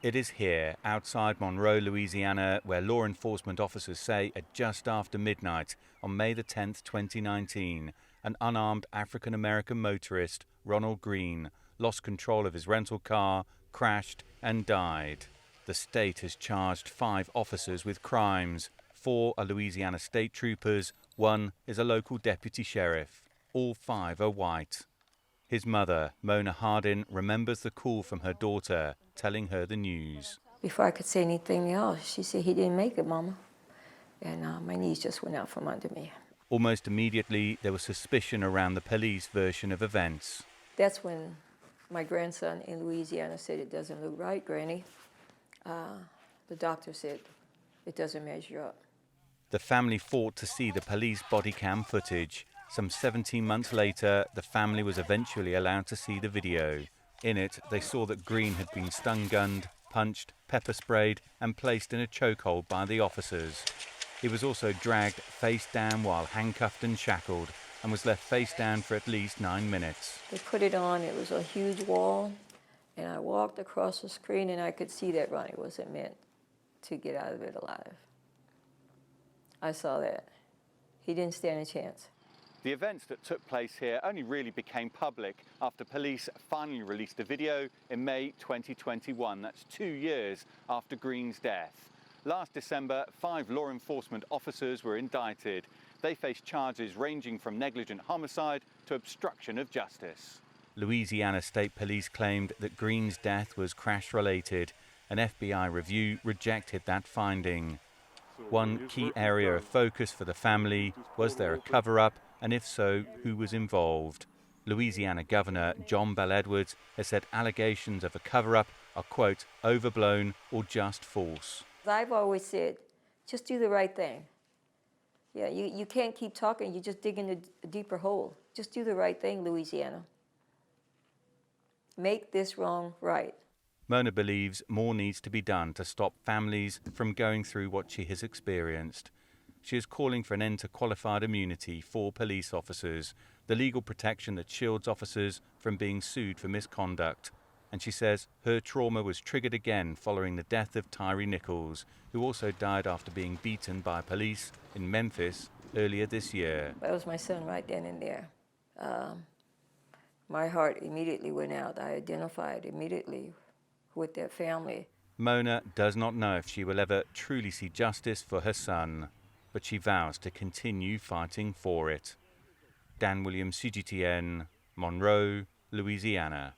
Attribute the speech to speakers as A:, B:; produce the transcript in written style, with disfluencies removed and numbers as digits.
A: It is here, outside Monroe, Louisiana, where law enforcement officers say at just after midnight on May the 10th, 2019, an unarmed African-American motorist, Ronald Greene, lost control of his rental car, crashed and died. The state has charged 5 officers with crimes. 4 are Louisiana state troopers, 1 is a local deputy sheriff. All 5 are white. His mother, Mona Hardin, remembers the call from her daughter, telling her the news.
B: Before I could say anything else, she said, "He didn't make it, Mama." And my knees just went out from under me.
A: Almost immediately, there was suspicion around the police version of events.
B: That's when my grandson in Louisiana said, "It doesn't look right, Granny." The doctor said, "It doesn't measure up."
A: The family fought to see the police body cam footage. Some 17 months later, the family was eventually allowed to see the video. In it, they saw that Greene had been stun-gunned, punched, pepper-sprayed and placed in a chokehold by the officers. He was also dragged face down while handcuffed and shackled and was left face down for at least 9 minutes.
B: They put it on, it was a huge wall, and I walked across the screen and I could see that Ronnie wasn't meant to get out of it alive. I saw that. He didn't stand a chance.
A: The events that took place here only really became public after police finally released a video in May 2021. That's 2 years after Greene's death. Last December, 5 law enforcement officers were indicted. They faced charges ranging from negligent homicide to obstruction of justice. Louisiana State Police claimed that Greene's death was crash-related. An FBI review rejected that finding. One key area of focus for the family: was there a cover-up, and if so, who was involved? Louisiana Governor John Bel Edwards has said allegations of a cover-up are, quote, overblown or just false.
B: I've always said, just do the right thing. Yeah, you can't keep talking, you just dig in a deeper hole. Just do the right thing, Louisiana. Make this wrong right.
A: Mona believes more needs to be done to stop families from going through what she has experienced. She is calling for an end to qualified immunity for police officers, the legal protection that shields officers from being sued for misconduct. And she says her trauma was triggered again following the death of Tyree Nichols, who also died after being beaten by police in Memphis earlier this year.
B: That was my son right then and there. My heart immediately went out. I identified immediately with their family.
A: Mona does not know if she will ever truly see justice for her son, but she vows to continue fighting for it. Dan Williams, CGTN, Monroe, Louisiana.